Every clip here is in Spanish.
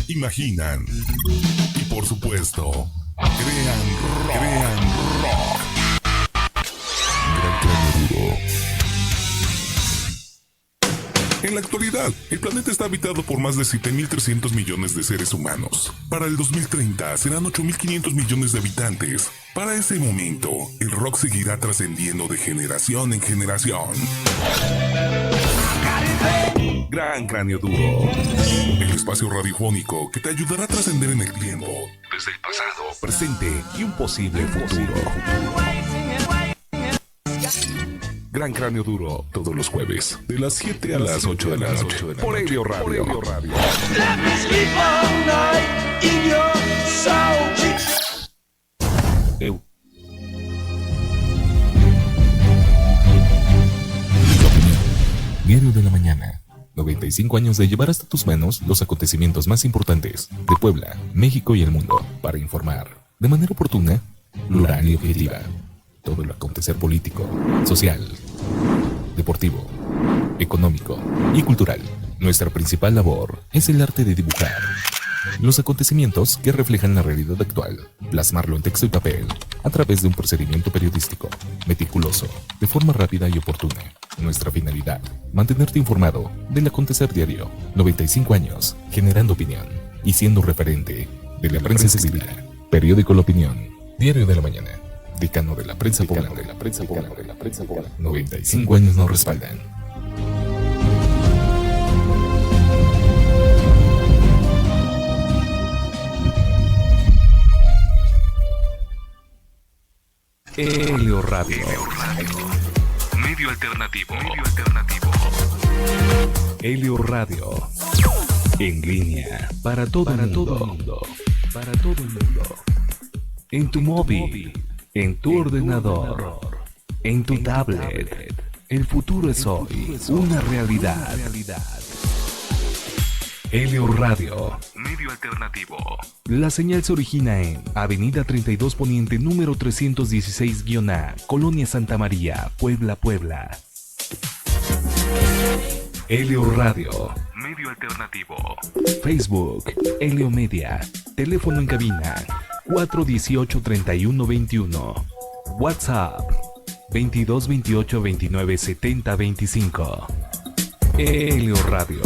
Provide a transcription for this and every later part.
imaginan y por supuesto, crean rock. Gran Cráneo Duro. En la actualidad, el planeta está habitado por más de 7.300 millones de seres humanos. Para el 2030 serán 8.500 millones de habitantes. Para ese momento, el rock seguirá trascendiendo de generación en generación. Gran Cráneo Duro. El espacio radiofónico que te ayudará a trascender en el tiempo, desde el pasado, presente y un posible futuro. Gran Cráneo Duro, todos los jueves, de las 7 a las 8 de la noche, por Helio Radio. Diario de la Mañana. 95 años de llevar hasta tus manos los acontecimientos más importantes de Puebla, México y el mundo, para informar de manera oportuna, plural y objetiva. Todo el acontecer político, social, deportivo, económico y cultural. Nuestra principal labor es el arte de dibujar los acontecimientos que reflejan la realidad actual, plasmarlo en texto y papel, a través de un procedimiento periodístico, meticuloso, de forma rápida y oportuna. Nuestra finalidad, mantenerte informado del acontecer diario. 95 años, generando opinión y siendo referente de la prensa escrita. Periódico La Opinión, Diario de la Mañana, decano de la prensa poblana. 95 años nos respaldan. Helio Radio. Medio alternativo. Helio Radio. En línea. Para todo el mundo. En tu móvil. En tu ordenador. En tu tablet. El futuro es hoy. Una realidad. Helio Radio. Medio alternativo. La señal se origina en Avenida 32 Poniente, número 316-A, Colonia Santa María, Puebla. Helio Radio. Medio alternativo. Facebook, Helio Media. Teléfono en cabina, 418-3121. WhatsApp, 2228-297025. Helio Radio.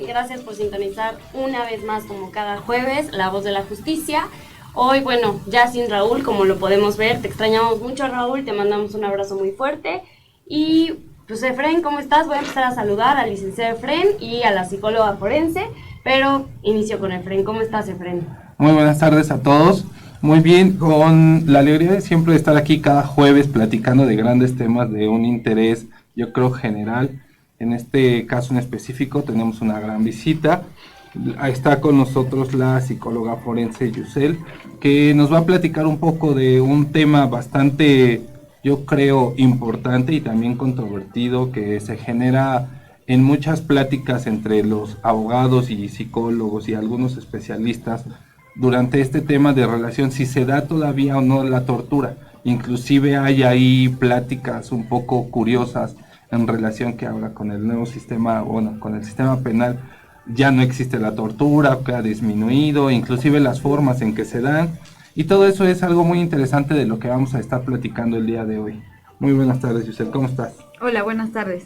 Gracias por sintonizar una vez más, como cada jueves, La Voz de la Justicia. Hoy, bueno, ya sin Raúl, como lo podemos ver, te extrañamos mucho, Raúl, te mandamos un abrazo muy fuerte. Y pues, Efren, ¿cómo estás? Voy a empezar a saludar al licenciado Efren y a la psicóloga forense, pero inicio con Efren. ¿Cómo estás, Efren? Muy buenas tardes a todos. Muy bien, con la alegría de siempre estar aquí cada jueves platicando de grandes temas de un interés, yo creo, general. En este caso en específico tenemos una gran visita. Está con nosotros la psicóloga forense Yusel, que nos va a platicar un poco de un tema bastante, yo creo, importante y también controvertido, que se genera en muchas pláticas entre los abogados y psicólogos y algunos especialistas durante este tema de relación, si se da todavía o no la tortura. Inclusive hay ahí pláticas un poco curiosas en relación que ahora con el nuevo sistema, bueno, con el sistema penal ya no existe la tortura, que ha disminuido, inclusive las formas en que se dan, y todo eso es algo muy interesante de lo que vamos a estar platicando el día de hoy. Muy buenas tardes, Yusel, ¿cómo estás? Hola, buenas tardes.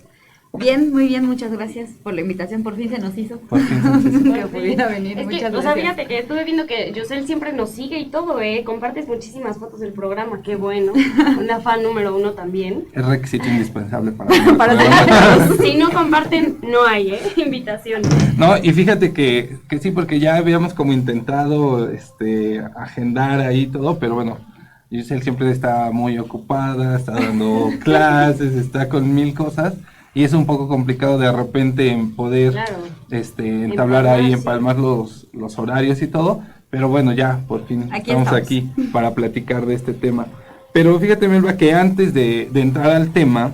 Bien, muy bien, muchas gracias por la invitación, por fin se nos hizo. Por fin se nos hizo. Que pudiera venir, Es muchas que, o gracias. sea, fíjate que estuve viendo que Yosel siempre nos sigue y todo, compartes muchísimas fotos del programa, qué bueno, una fan número 1 también. Es requisito indispensable para mí el Para programa. Si no comparten, no hay, invitación. No, y fíjate que sí, porque ya habíamos como intentado agendar ahí todo, pero bueno, Giselle siempre está muy ocupada, está dando clases, está con mil cosas, y es un poco complicado de repente en poder Claro. entablar ahí, Sí. empalmar los horarios y todo, pero bueno, ya por fin Aquí estamos estamos. aquí para platicar de este tema. Pero fíjate, Melba, que antes de entrar al tema,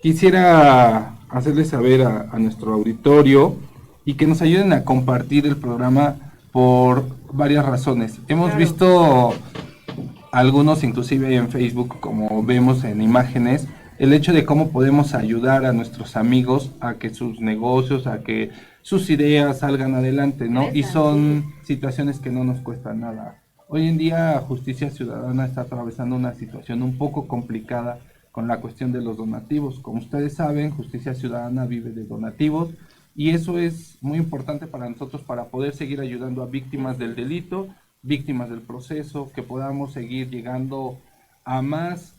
quisiera hacerles saber a nuestro auditorio y que nos ayuden a compartir el programa por varias razones. Hemos Claro. visto algunos inclusive en Facebook, como vemos en imágenes, el hecho de cómo podemos ayudar a nuestros amigos a que sus negocios, a que sus ideas salgan adelante, ¿no? Y son situaciones que no nos cuestan nada. Hoy en día Justicia Ciudadana está atravesando una situación un poco complicada con la cuestión de los donativos. Como ustedes saben, Justicia Ciudadana vive de donativos y eso es muy importante para nosotros para poder seguir ayudando a víctimas del delito, víctimas del proceso, que podamos seguir llegando a más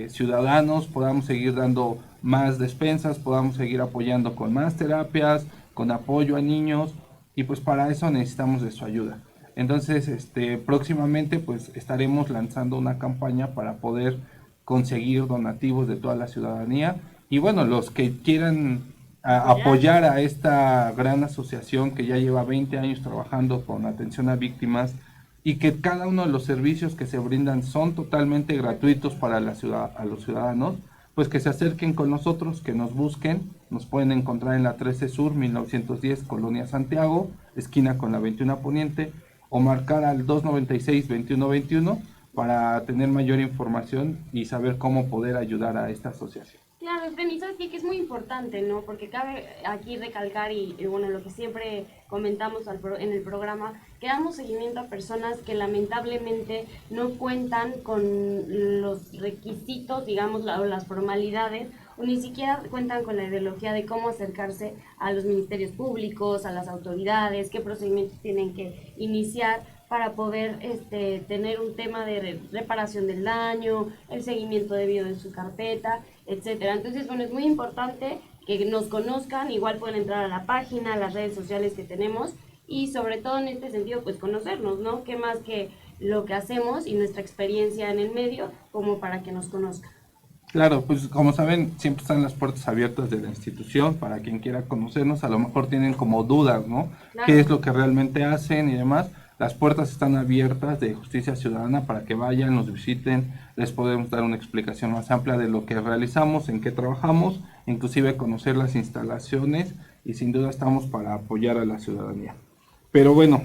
ciudadanos, podamos seguir dando más despensas, podamos seguir apoyando con más terapias, con apoyo a niños, y pues para eso necesitamos de su ayuda. Entonces, próximamente pues estaremos lanzando una campaña para poder conseguir donativos de toda la ciudadanía, y bueno, los que quieran apoyar a esta gran asociación que ya lleva 20 años trabajando con atención a víctimas y que cada uno de los servicios que se brindan son totalmente gratuitos para a los ciudadanos, pues que se acerquen con nosotros, que nos busquen. Nos pueden encontrar en la 13 Sur, 1910, Colonia Santiago, esquina con la 21 Poniente, o marcar al 296-2121 para tener mayor información y saber cómo poder ayudar a esta asociación. Claro, y sabes que es muy importante, ¿no? Porque cabe aquí recalcar y bueno, lo que siempre comentamos en el programa, que damos seguimiento a personas que lamentablemente no cuentan con los requisitos, digamos, o las formalidades, o ni siquiera cuentan con la ideología de cómo acercarse a los ministerios públicos, a las autoridades, qué procedimientos tienen que iniciar para poder tener un tema de reparación del daño, el seguimiento debido de su carpeta, etcétera. Entonces, bueno, es muy importante que nos conozcan, igual pueden entrar a la página, a las redes sociales que tenemos, y sobre todo en este sentido, pues conocernos, ¿no? Qué más que lo que hacemos y nuestra experiencia en el medio, como para que nos conozcan. Claro, pues como saben, siempre están las puertas abiertas de la institución para quien quiera conocernos. A lo mejor tienen como dudas, ¿no? Claro. ¿Qué es lo que realmente hacen y demás? Las puertas están abiertas de Justicia Ciudadana para que vayan, nos visiten, les podemos dar una explicación más amplia de lo que realizamos, en qué trabajamos, inclusive conocer las instalaciones, y sin duda estamos para apoyar a la ciudadanía. Pero bueno,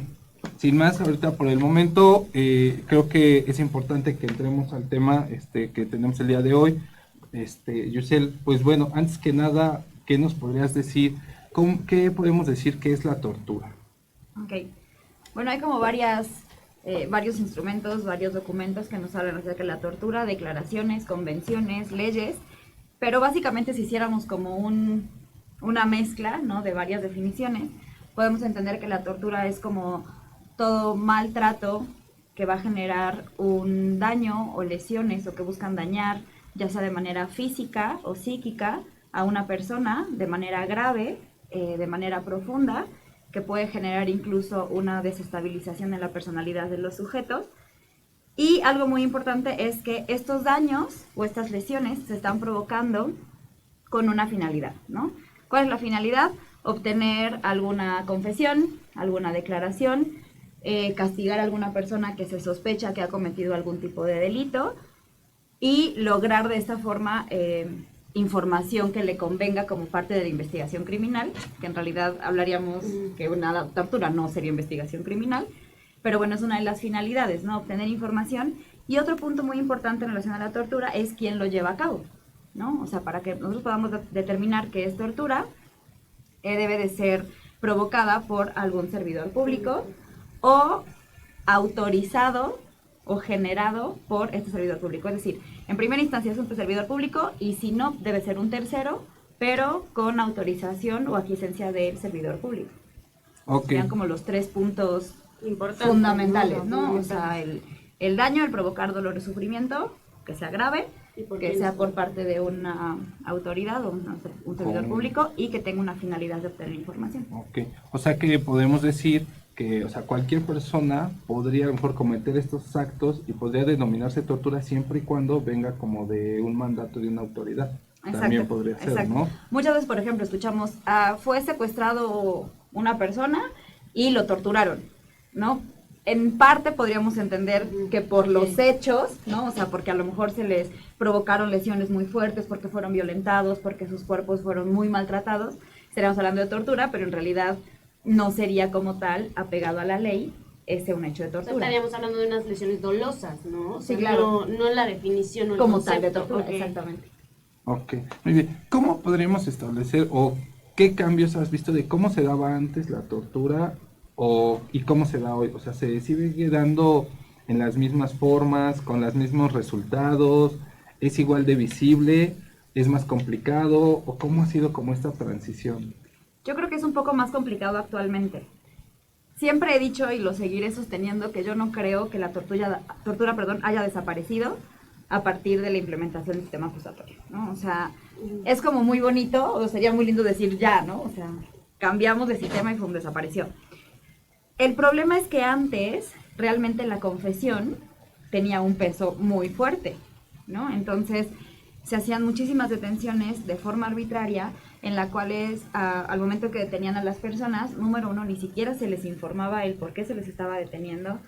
sin más, ahorita por el momento, creo que es importante que entremos al tema que tenemos el día de hoy. Yusel, pues bueno, antes que nada, ¿qué nos podrías decir? ¿Qué podemos decir que es la tortura? Ok. Bueno, hay como varios instrumentos, varios documentos que nos hablan acerca de la tortura, declaraciones, convenciones, leyes, pero básicamente si hiciéramos como una mezcla, ¿no?, de varias definiciones, podemos entender que la tortura es como todo maltrato que va a generar un daño o lesiones o que buscan dañar, ya sea de manera física o psíquica, a una persona de manera grave, de manera profunda, que puede generar incluso una desestabilización en la personalidad de los sujetos. Y algo muy importante es que estos daños o estas lesiones se están provocando con una finalidad, ¿no? ¿Cuál es la finalidad? Obtener alguna confesión, alguna declaración, castigar a alguna persona que se sospecha que ha cometido algún tipo de delito y lograr de esta forma información que le convenga como parte de la investigación criminal, que en realidad hablaríamos que una tortura no sería investigación criminal, pero bueno, es una de las finalidades, ¿no? Obtener información. Y otro punto muy importante en relación a la tortura es quién lo lleva a cabo, ¿no? O sea, para que nosotros podamos determinar qué es tortura, debe de ser provocada por algún servidor público o autorizado o generado por este servidor público. Es decir, en primera instancia es un servidor público y si no, debe ser un tercero pero con autorización o aquiescencia del servidor público. Ok. Serían como los 3 puntos Importante, fundamentales, ¿no? O Fundamentales. sea, el daño, el provocar dolor o sufrimiento, que sea grave, ¿Y por que quién sea es? por parte de una autoridad o un servidor público y que tenga una finalidad de obtener información. Ok, o sea que podemos decir que, o sea, cualquier persona podría a lo mejor cometer estos actos y podría denominarse tortura siempre y cuando venga como de un mandato de una autoridad. También podría ser, exacto. ¿no? Muchas veces, por ejemplo, escuchamos, fue secuestrado una persona y lo torturaron, ¿no? En parte podríamos entender que por los hechos, ¿no? O sea, porque a lo mejor se les provocaron lesiones muy fuertes, porque fueron violentados, porque sus cuerpos fueron muy maltratados, estaríamos hablando de tortura, pero en realidad no sería como tal apegado a la ley un hecho de O sea, tortura. estaríamos hablando de unas lesiones dolosas, ¿no? O sea, Sí, claro. No la definición o el Como tal de concepto, tortura, ok. exactamente. Ok, muy bien. ¿Cómo podríamos establecer o qué cambios has visto de cómo se daba antes la tortura y cómo se da hoy? O sea, ¿se sigue dando en las mismas formas, con los mismos resultados? ¿Es igual de visible? ¿Es más complicado? ¿O cómo ha sido como esta transición? Yo creo que es un poco más complicado actualmente. Siempre he dicho y lo seguiré sosteniendo que yo no creo que la tortura haya desaparecido a partir de la implementación del sistema acusatorio, ¿no? O sea, es como muy bonito, o sería muy lindo decir ya, ¿no? O sea, cambiamos de sistema y desapareció. El problema es que antes realmente la confesión tenía un peso muy fuerte, ¿no? Entonces se hacían muchísimas detenciones de forma arbitraria en la cuales al momento que detenían a las personas, número uno, ni siquiera se les informaba el por qué se les estaba deteniendo,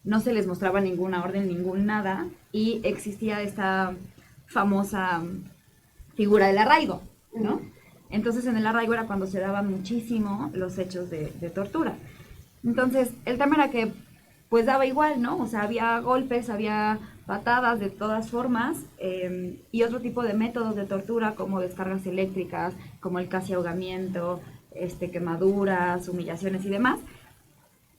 no se les mostraba ninguna orden, ningún nada, y existía esta famosa figura del arraigo, ¿no? Entonces en el arraigo era cuando se daban muchísimo los hechos de tortura. Entonces el tema era que pues daba igual, ¿no? O sea, había golpes, había patadas de todas formas, y otro tipo de métodos de tortura como descargas eléctricas, como el casi ahogamiento, quemaduras, humillaciones y demás,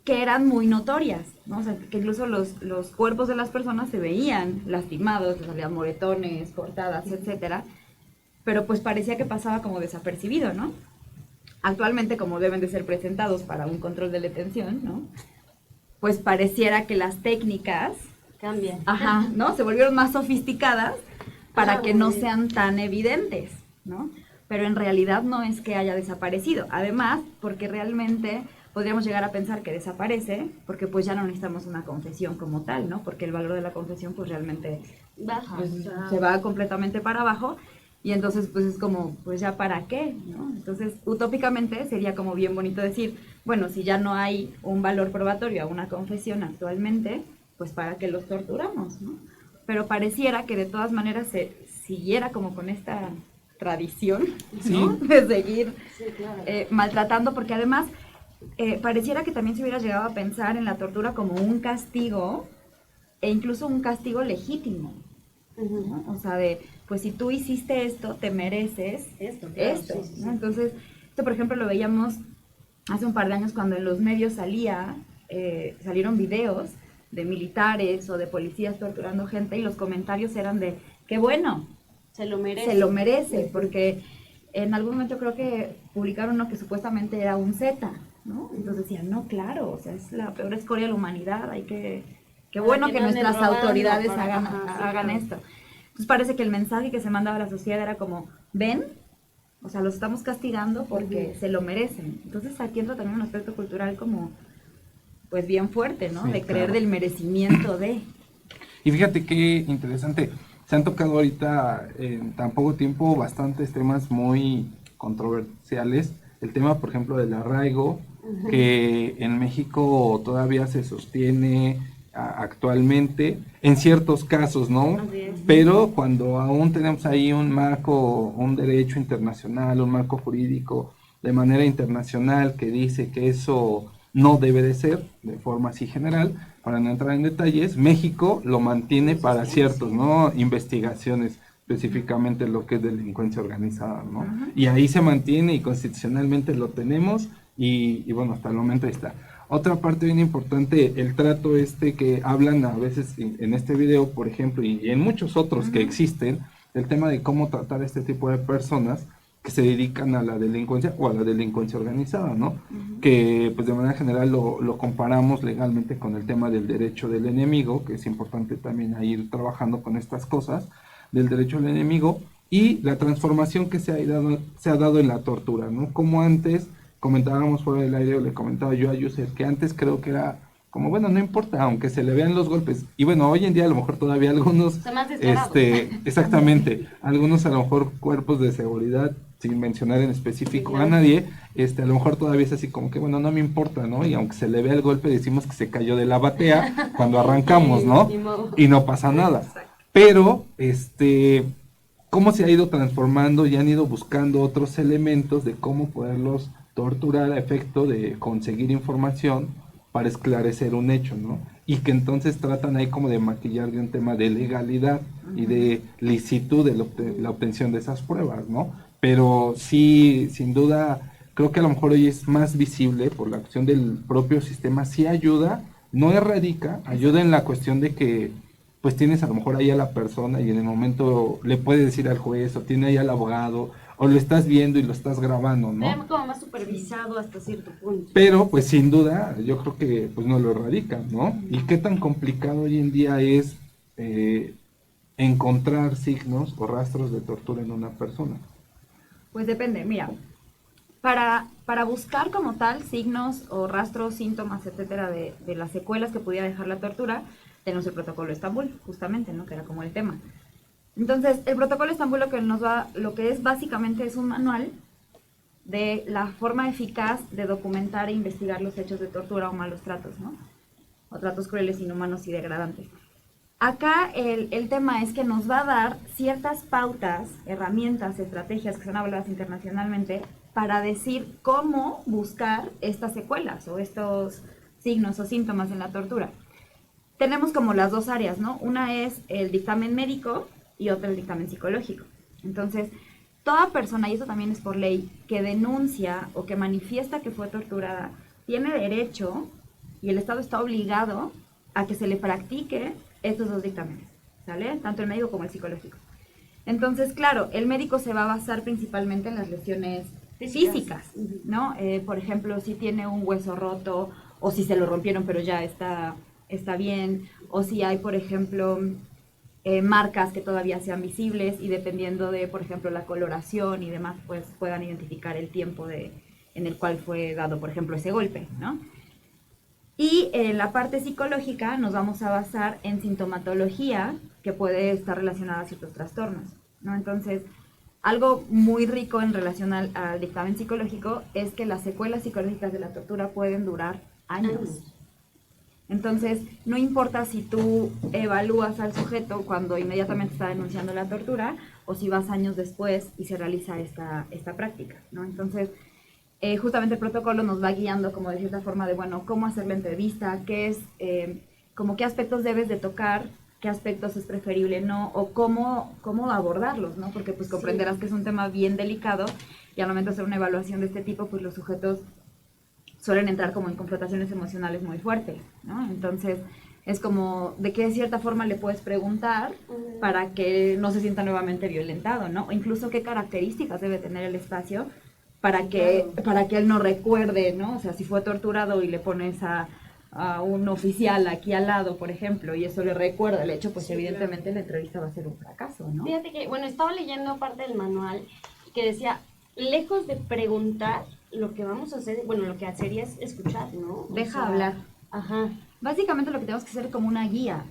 que eran muy notorias, ¿no? O sea, que incluso los cuerpos de las personas se veían lastimados, les salían moretones, cortadas, etcétera, pero pues parecía que pasaba como desapercibido, ¿no? Actualmente, como deben de ser presentados para un control de detención, ¿no? Pues pareciera que las técnicas Cambian. ajá, ¿no? Se volvieron más sofisticadas para que no sean tan evidentes, ¿no? Pero en realidad no es que haya desaparecido. Además, porque realmente podríamos llegar a pensar que desaparece, porque pues ya no necesitamos una confesión como tal, ¿no? Porque el valor de la confesión pues realmente Baja. pues, o sea, se va completamente para abajo, y entonces pues es como, pues ya para qué, ¿no? Entonces, utópicamente sería como bien bonito decir, bueno, si ya no hay un valor probatorio a una confesión actualmente, pues para qué los torturamos, ¿no? Pero pareciera que de todas maneras se siguiera como con esta tradición, ¿no? Sí. De seguir Sí, claro. maltratando, porque además pareciera que también se hubiera llegado a pensar en la tortura como un castigo, e incluso un castigo legítimo, ¿no? O sea, pues si tú hiciste esto, te mereces Esto, claro, esto, sí, sí, ¿no? sí. Entonces, esto por ejemplo lo veíamos hace un par de años cuando en los medios salieron videos de militares o de policías torturando gente, y los comentarios eran de, qué bueno, Se lo merece. se lo merece, porque en algún momento creo que publicaron uno que supuestamente era un Z, ¿no? Entonces decían, no, claro, o sea, es la peor escoria de la humanidad, qué Para bueno que que no anden nuestras robando, autoridades para- hagan ajá, sí, claro. esto. Entonces parece que el mensaje que se mandaba a la sociedad era como, ven, o sea, los estamos castigando porque se lo merecen. Entonces aquí entra también un aspecto cultural como, pues bien fuerte, ¿no? Sí, De creer claro. del merecimiento de... Y fíjate qué interesante, se han tocado ahorita en tan poco tiempo bastantes temas muy controversiales. El tema, por ejemplo, del arraigo, que en México todavía se sostiene actualmente, en ciertos casos, ¿no? Así es. Pero cuando aún tenemos ahí un marco, un derecho internacional, un marco jurídico de manera internacional que dice que eso no debe de ser de forma así general, para no entrar en detalles, México lo mantiene para ciertos, ¿no? Investigaciones, específicamente lo que es delincuencia organizada, ¿no? Y ahí se mantiene y constitucionalmente lo tenemos y bueno, hasta el momento ahí está. Otra parte bien importante, el trato que hablan a veces en este video, por ejemplo, y en muchos otros que existen, el tema de cómo tratar a este tipo de personas que se dedican a la delincuencia o a la delincuencia organizada, ¿no? Que pues de manera general lo comparamos legalmente con el tema del derecho del enemigo, que es importante también ahí ir trabajando con estas cosas, del derecho del enemigo, y la transformación que se ha dado en la tortura, ¿no? Como antes, comentábamos fuera del aire, o le comentaba yo a Yusef, que antes creo que era como, bueno, no importa, aunque se le vean los golpes. Y bueno, hoy en día a lo mejor todavía algunos, Son más descarados. exactamente, algunos a lo mejor cuerpos de seguridad, sin mencionar en específico a Sí, nadie, a lo mejor todavía es así como que, bueno, no me importa, ¿no? Y aunque se le vea el golpe, decimos que se cayó de la batea cuando arrancamos, ¿no? Ni modo. Y no pasa nada. Pero, cómo se ha ido transformando y han ido buscando otros elementos de cómo poderlos torturar a efecto de conseguir información para esclarecer un hecho, ¿no? Y que entonces tratan ahí como de maquillar de un tema de legalidad y de licitud de la obtención de esas pruebas, ¿no? Pero sí, sin duda, creo que a lo mejor hoy es más visible por la acción del propio sistema, sí ayuda, no erradica, ayuda en la cuestión de que pues tienes a lo mejor ahí a la persona y en el momento le puedes decir al juez o tiene ahí al abogado o lo estás viendo y lo estás grabando, ¿no? Vean como más supervisado hasta cierto punto. Pero pues sin duda yo creo que pues no lo erradica, ¿no? Y qué tan complicado hoy en día es encontrar signos o rastros de tortura en una persona. Pues depende, mira, para buscar como tal signos o rastros, síntomas, etcétera, de las secuelas que pudiera dejar la tortura, tenemos el protocolo de Estambul, justamente, ¿no? Que era como el tema. Entonces, el protocolo de Estambul lo que es básicamente es un manual de la forma eficaz de documentar e investigar los hechos de tortura o malos tratos, ¿no? O tratos crueles, inhumanos y degradantes. Acá el tema es que nos va a dar ciertas pautas, herramientas, estrategias que son habladas internacionalmente para decir cómo buscar estas secuelas o estos signos o síntomas en la tortura. Tenemos como las dos áreas, ¿no? Una es el dictamen médico y otra el dictamen psicológico. Entonces, toda persona, y eso también es por ley, que denuncia o que manifiesta que fue torturada, tiene derecho, y el Estado está obligado a que se le practique estos dos dictámenes, ¿sale? Tanto el médico como el psicológico. Entonces, claro, el médico se va a basar principalmente en las lesiones físicas, ¿no? Por ejemplo, si tiene un hueso roto, o si se lo rompieron pero ya está bien, o si hay, por ejemplo, marcas que todavía sean visibles y dependiendo de, por ejemplo, la coloración y demás, pues puedan identificar el tiempo en el cual fue dado, por ejemplo, ese golpe, ¿no? Y en la parte psicológica nos vamos a basar en sintomatología que puede estar relacionada a ciertos trastornos, ¿no? Entonces, algo muy rico en relación al dictamen psicológico es que las secuelas psicológicas de la tortura pueden durar años. Entonces, no importa si tú evalúas al sujeto cuando inmediatamente está denunciando la tortura o si vas años después y se realiza esta práctica, ¿no? Entonces, justamente el protocolo nos va guiando como de cierta forma de, bueno, cómo hacer la entrevista, qué es, como qué aspectos debes de tocar, qué aspectos es preferible no, o cómo abordarlos, ¿no? Porque pues comprenderás que es un tema bien delicado y al momento de hacer una evaluación de este tipo, pues los sujetos suelen entrar como en confrontaciones emocionales muy fuertes, ¿no? Entonces, es como de qué cierta forma le puedes preguntar para que no se sienta nuevamente violentado, ¿no? O incluso qué características debe tener el espacio para que él no recuerde, ¿no? O sea, si fue torturado y le pones a un oficial aquí al lado, por ejemplo, y eso le recuerda el hecho, pues sí, evidentemente la entrevista va a ser un fracaso, ¿no? Fíjate que, bueno, estaba leyendo parte del manual que decía, lejos de preguntar, lo que vamos a hacer, bueno, lo que sería es escuchar, ¿no? Deja hablar. Ajá. Básicamente lo que tenemos que hacer es como una guía,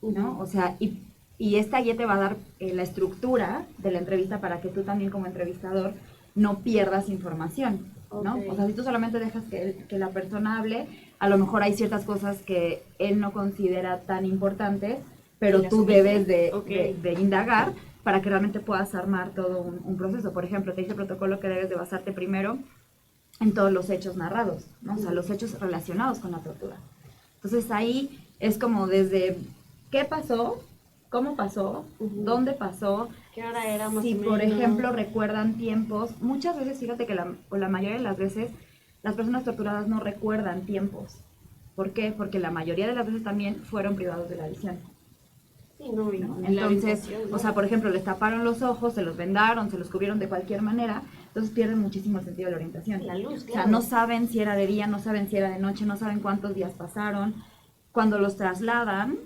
¿no? O sea, y esta guía te va a dar la estructura de la entrevista para que tú también como entrevistador no pierdas información, ¿no? O sea, si tú solamente dejas que la persona hable, a lo mejor hay ciertas cosas que él no considera tan importantes, pero tú debes de indagar para que realmente puedas armar todo un proceso. Por ejemplo, te dice el protocolo que debes de basarte primero en todos los hechos narrados, ¿no? O sea, los hechos relacionados con la tortura. Entonces ahí es como desde qué pasó, cómo pasó, dónde pasó, ¿qué hora era más si o por menos? ejemplo recuerdan tiempos. Muchas veces, fíjate que la mayoría de las veces las personas torturadas no recuerdan tiempos. ¿Por qué? Porque la mayoría de las veces también fueron privados de la visión. Sí, no, y ¿no? en la Entonces, habitación, ¿no? o sea, por ejemplo, les taparon los ojos, se los vendaron, se los cubrieron de cualquier manera, entonces pierden muchísimo el sentido de la orientación. La luz, O sea, claro. no saben si era de día, no saben si era de noche, no saben cuántos días pasaron. Cuando los trasladan,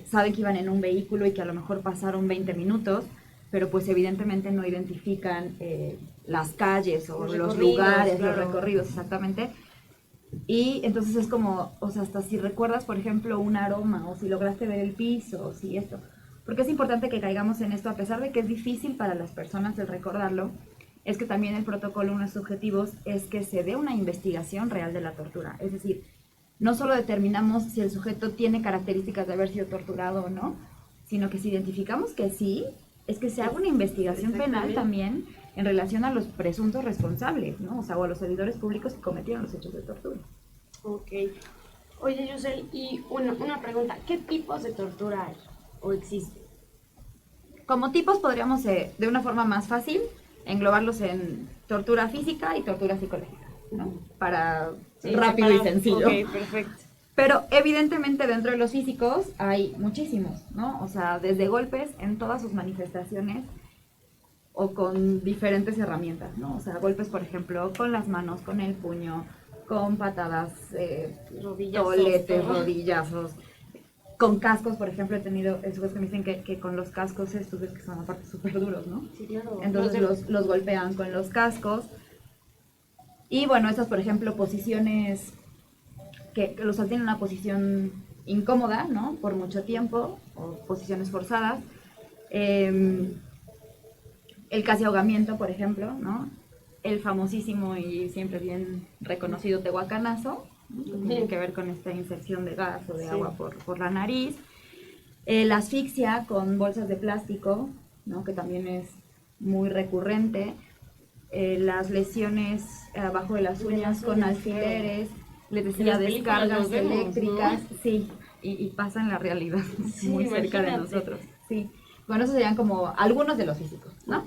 saben que iban en un vehículo y que a lo mejor pasaron 20 minutos, pero pues evidentemente no identifican las calles o Los los recorridos, lugares, claro. los recorridos, exactamente. Y entonces es como, o sea, hasta si recuerdas, por ejemplo, un aroma, o si lograste ver el piso, o si esto. Porque es importante que caigamos en esto, a pesar de que es difícil para las personas el recordarlo, es que también el protocolo, uno de sus objetivos, es que se dé una investigación real de la tortura. Es decir, no solo determinamos si el sujeto tiene características de haber sido torturado o no, sino que si identificamos que sí, es que se haga una investigación penal también en relación a los presuntos responsables, ¿no? O sea, o a los servidores públicos que cometieron los hechos de tortura. Ok. Oye, Yusel, y una pregunta, ¿qué tipos de tortura hay o existen? Como tipos podríamos, de una forma más fácil, englobarlos en tortura física y tortura psicológica, ¿no? Para Sí, rápido y sencillo. Ok, perfecto. Pero evidentemente dentro de los físicos hay muchísimos, ¿no? O sea, desde golpes en todas sus manifestaciones o con diferentes herramientas, ¿no? O sea, golpes, por ejemplo, con las manos, con el puño, con patadas, Rodillazos, toletes, todo. rodillazos, con cascos, por ejemplo, he tenido esos que me dicen que con los cascos estos ves que son aparte súper duros, ¿no? Sí, claro. Entonces los golpean con los cascos. Y bueno, estas, por ejemplo, posiciones que los tienen en una posición incómoda, ¿no? Por mucho tiempo, o posiciones forzadas. El casi ahogamiento, por ejemplo, ¿no? El famosísimo y siempre bien reconocido tehuacanazo, ¿no? Que tiene que ver con esta inserción de gas o de agua por la nariz. La asfixia con bolsas de plástico, ¿no? Que también es muy recurrente. Las lesiones abajo de las uñas con alfileres, les En decía, las películas descargas los vemos, eléctricas, ¿no? sí, y pasa en la realidad, Sí, muy cerca de imagínate. nosotros, sí. Bueno, esos serían como algunos de los físicos, ¿no? Ok.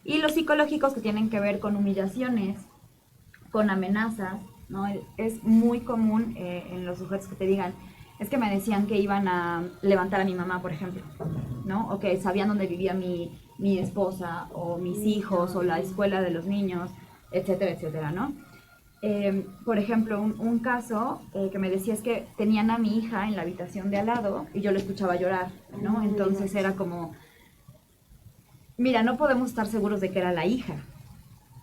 Y los psicológicos que tienen que ver con humillaciones, con amenazas, ¿no? Es muy común en los sujetos que te digan, es que me decían que iban a levantar a mi mamá, por ejemplo, ¿no? O que sabían dónde vivía mi esposa, o mis hijos, o la escuela de los niños, etcétera, etcétera, ¿no? Por ejemplo, un caso que me decía es que tenían a mi hija en la habitación de al lado y yo la escuchaba llorar, ¿no? Entonces era como, mira, no podemos estar seguros de que era la hija,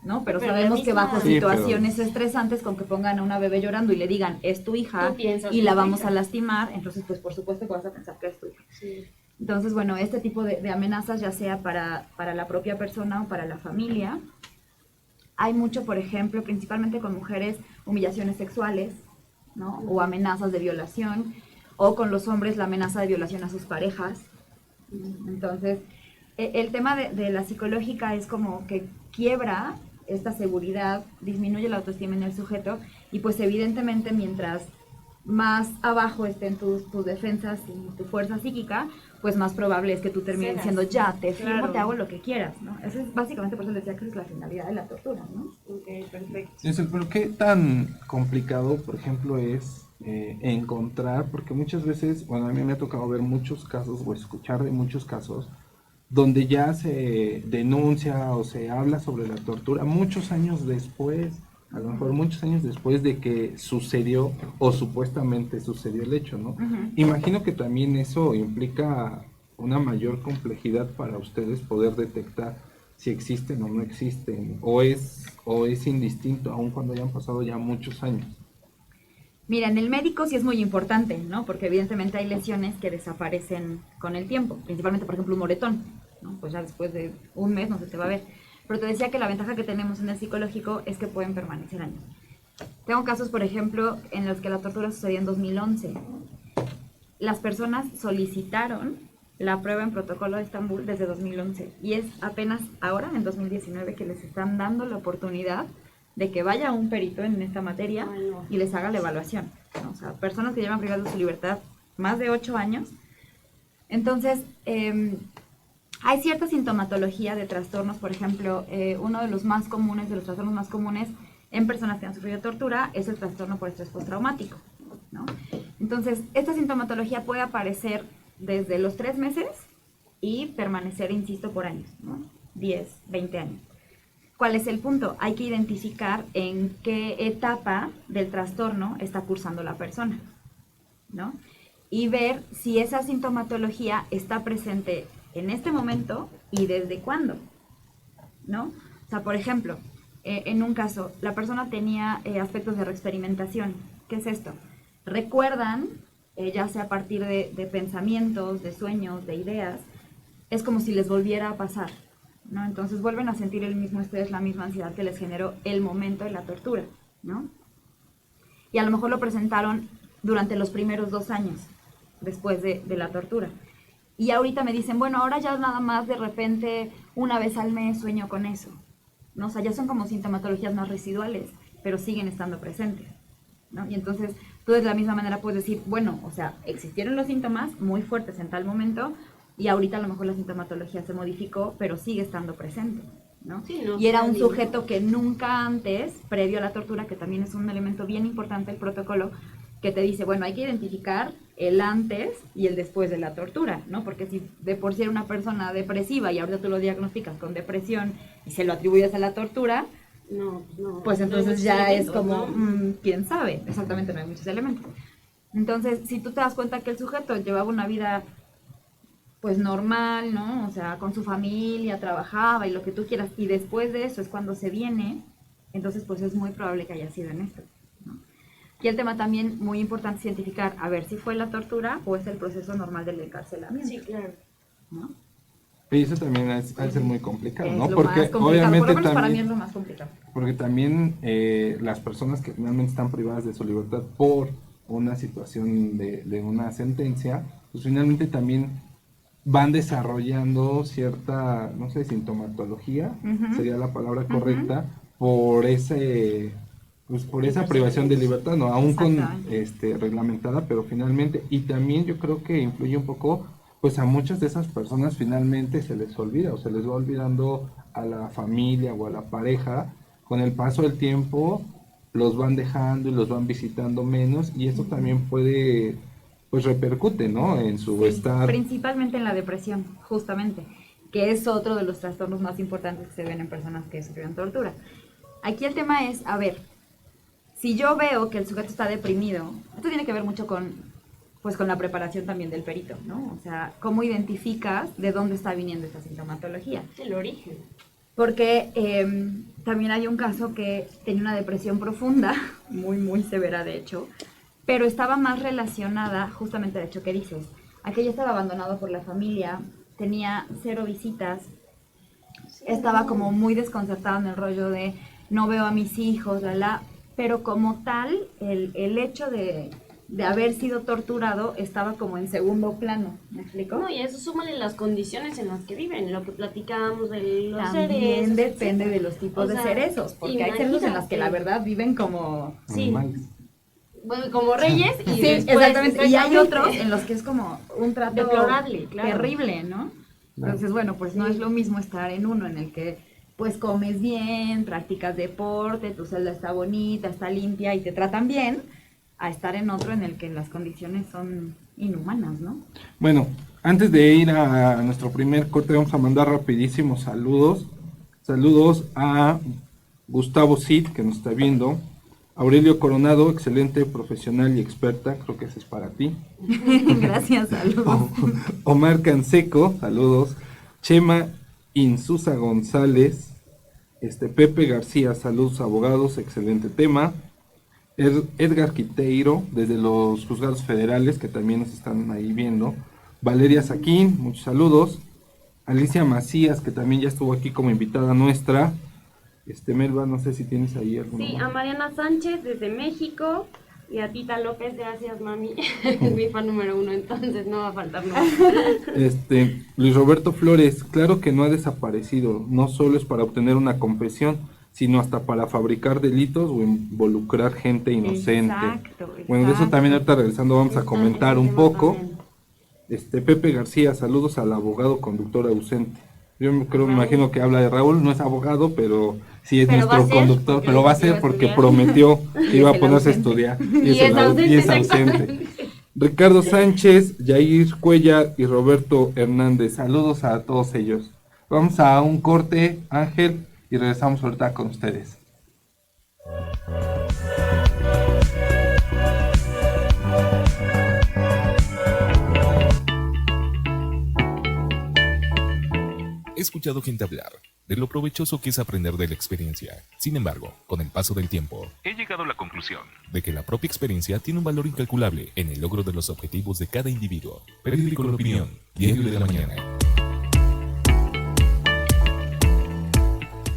¿no? Pero Pero sabemos la que misma- bajo Sí, situaciones estresantes con que pongan a una bebé llorando y le digan, es tu hija, Tú piensas y que la es tu vamos hija. a lastimar, entonces pues por supuesto que vas a pensar que es tu hija. Sí. Entonces, bueno, este tipo de amenazas, ya sea para la propia persona o para la familia, hay mucho, por ejemplo, principalmente con mujeres, humillaciones sexuales, ¿no? O amenazas de violación, o con los hombres la amenaza de violación a sus parejas. Entonces, el tema de la psicológica es como que quiebra esta seguridad, disminuye la autoestima en el sujeto, y pues evidentemente mientras más abajo estén tus defensas y tu fuerza psíquica, pues más probable es que tú termines Cedas. diciendo, ya, te firmo, Claro. te hago lo que quieras, ¿no? Eso es básicamente, por eso decía que esa es la finalidad de la tortura, ¿no? Ok, perfecto. Pero qué tan complicado, por ejemplo, es encontrar, porque muchas veces, bueno, a mí me ha tocado ver muchos casos o escuchar de muchos casos donde ya se denuncia o se habla sobre la tortura muchos años después, a lo mejor muchos años después de que sucedió o supuestamente sucedió el hecho, ¿no? Imagino que también eso implica una mayor complejidad para ustedes poder detectar si existen o no existen, o es indistinto aun cuando hayan pasado ya muchos años. Mira, en el médico sí es muy importante, ¿no? Porque evidentemente hay lesiones que desaparecen con el tiempo, principalmente, por ejemplo, un moretón, ¿no? Pues ya después de un mes no se te va a ver. Pero te decía que la ventaja que tenemos en el psicológico es que pueden permanecer años. Tengo casos, por ejemplo, en los que la tortura sucedió en 2011. Las personas solicitaron la prueba en protocolo de Estambul desde 2011 y es apenas ahora, en 2019, que les están dando la oportunidad de que vaya un perito en esta materia y les haga la evaluación, ¿no? O sea, personas que llevan privadas de su libertad más de 8 años. Entonces, hay cierta sintomatología de trastornos, por ejemplo, uno de los más comunes, de los trastornos más comunes en personas que han sufrido tortura es el trastorno por estrés postraumático, ¿no? Entonces, esta sintomatología puede aparecer desde los 3 meses y permanecer, insisto, por años, ¿no? 10, 20 años. ¿Cuál es el punto? Hay que identificar en qué etapa del trastorno está cursando la persona, ¿no? Y ver si esa sintomatología está presente en este momento y desde cuándo, ¿no? O sea, por ejemplo, en un caso, la persona tenía aspectos de reexperimentación. ¿Qué es esto? Recuerdan, ya sea a partir de pensamientos, de sueños, de ideas, es como si les volviera a pasar, ¿no? Entonces vuelven a sentir el mismo estrés, la misma ansiedad que les generó el momento de la tortura, ¿no? Y a lo mejor lo presentaron durante los primeros 2 años después de la tortura. Y ahorita me dicen, bueno, ahora ya nada más de repente una vez al mes sueño con eso, ¿no? O sea, ya son como sintomatologías más residuales, pero siguen estando presentes, ¿no? Y entonces tú de la misma manera puedes decir, bueno, o sea, existieron los síntomas muy fuertes en tal momento y ahorita a lo mejor la sintomatología se modificó, pero sigue estando presente, ¿no? Sí, no, y era un digo. sujeto que nunca antes, previo a la tortura, que también es un elemento bien importante del protocolo, que te dice, bueno, hay que identificar el antes y el después de la tortura, ¿no? Porque si de por sí era una persona depresiva y ahorita tú lo diagnosticas con depresión y se lo atribuyes a la tortura, No, pues no hay entonces muchos ya es elementos, como, ¿no? quién sabe, exactamente, no hay muchos elementos. Entonces, si tú te das cuenta que el sujeto llevaba una vida pues normal, ¿no? O sea, con su familia, trabajaba y lo que tú quieras, y después de eso es cuando se viene, entonces pues es muy probable que haya sido en esto, ¿no? Y el tema también muy importante es identificar, a ver si fue la tortura o es el proceso normal del encarcelamiento, Sí, claro. ¿no? Y eso también ha de ser muy complicado, Es ¿no? lo Porque más complicado, obviamente por lo menos para mí también, es lo más complicado. porque también las personas que finalmente están privadas de su libertad por una situación de una sentencia, pues finalmente también van desarrollando cierta, no sé, sintomatología, Ujú. sería la palabra correcta, por ese, pues por esa privación de libertad, ¿no? Aún con Exactamente. reglamentada, pero finalmente, y también yo creo que influye un poco, pues a muchas de esas personas finalmente se les olvida, o se les va olvidando a la familia o a la pareja, con el paso del tiempo los van dejando y los van visitando menos, y eso también puede, pues repercute, ¿no? En su Sí, estar. principalmente en la depresión, justamente, que es otro de los trastornos más importantes que se ven en personas que sufrieron tortura. Aquí el tema es, a ver, si yo veo que el sujeto está deprimido, esto tiene que ver mucho pues con la preparación también del perito, ¿no? O sea, cómo identificas de dónde está viniendo esta sintomatología. El origen. Porque también hay un caso que tenía una depresión profunda, muy, muy severa de hecho, pero estaba más relacionada justamente al hecho que dices. Aquello estaba abandonado por la familia, tenía 0 visitas, estaba como muy desconcertado en el rollo de no veo a mis hijos, pero como tal, el hecho de haber sido torturado estaba como en segundo plano, ¿me explico? No, y eso súmale las condiciones en las que viven, lo que platicábamos de los También cerezos, depende etcétera. de los tipos O de sea, cerezos, porque hay cerezos en las que la verdad viven como... Sí, Animales. bueno, como reyes y Sí, después, exactamente. Y hay exactamente. otros en los que es como un trato Deplorable, claro. terrible, ¿no? Claro. Entonces, bueno, pues no Sí. es lo mismo estar en uno en el que pues comes bien, practicas deporte, tu celda está bonita, está limpia y te tratan bien, a estar en otro en el que las condiciones son inhumanas, ¿no? Bueno, antes de ir a nuestro primer corte, vamos a mandar rapidísimos saludos. Saludos a Gustavo Cid, que nos está viendo. Aurelio Coronado, excelente profesional y experta, creo que ese es para ti. Gracias, saludos. Omar Canseco, saludos. Chema Insusa González. Pepe García, saludos abogados, excelente tema. Edgar Quiteiro, desde los juzgados federales, que también nos están ahí viendo. Valeria Saquín, muchos saludos. Alicia Macías, que también ya estuvo aquí como invitada nuestra. Melba, no sé si tienes ahí alguno Sí, más. a Mariana Sánchez desde México y a Tita López, gracias mami, es mi fan número 1, entonces no va a faltar nada. Luis Roberto Flores, claro que no ha desaparecido, no solo es para obtener una confesión, sino hasta para fabricar delitos o involucrar gente inocente. Exacto. Bueno, de eso también ahorita regresando vamos a comentar un poco. Pepe García, saludos al abogado conductor ausente. Yo me imagino que habla de Raúl, no es abogado, pero sí es Pero va nuestro a ser, conductor, porque pero va a dijo que iba ser a porque estudiar. prometió que Y iba es a el ponerse a ausente. estudiar. Y es ausente, Y es ausente. exactamente. Ricardo Sánchez, Yair Cuellar y Roberto Hernández. Saludos a todos ellos. Vamos a un corte, Ángel, y regresamos ahorita con ustedes. He escuchado gente hablar de lo provechoso que es aprender de la experiencia. Sin embargo, con el paso del tiempo, he llegado a la conclusión de que la propia experiencia tiene un valor incalculable en el logro de los objetivos de cada individuo. Periódico La Opinión, Diario de la Mañana.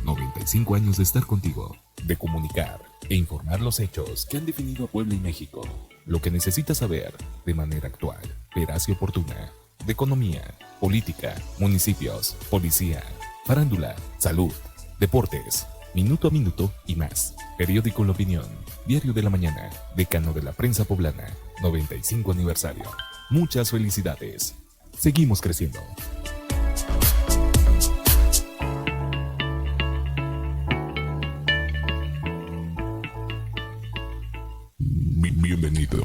95 años de estar contigo, de comunicar e informar los hechos que han definido a Puebla y México. Lo que necesitas saber de manera actual, veraz y oportuna. De economía, política, municipios, policía, farándula, salud, deportes, minuto a minuto y más. Periódico La Opinión, Diario de la Mañana, decano de la prensa poblana, 95 aniversario. Muchas felicidades. Seguimos creciendo. Bienvenido,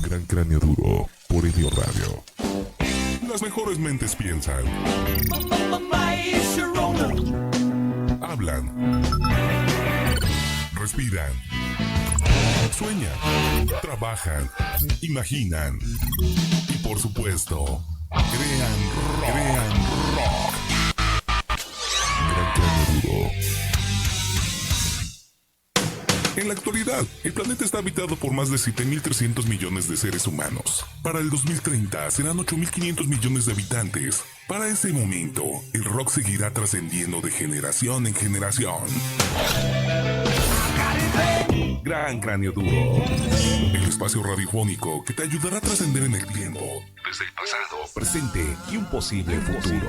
Gran Cráneo Duro, por Helio Radio. Las mejores mentes piensan, hablan, respiran, sueñan, trabajan, imaginan y por supuesto, crean rock. Gran Cráneo Duro. En la actualidad, el planeta está habitado por más de 7.300 millones de seres humanos. Para el 2030 serán 8.500 millones de habitantes. Para ese momento, el rock seguirá trascendiendo de generación en generación. Gran Cráneo Duro. El espacio radiofónico que te ayudará a trascender en el tiempo. Desde el pasado, presente y un posible futuro.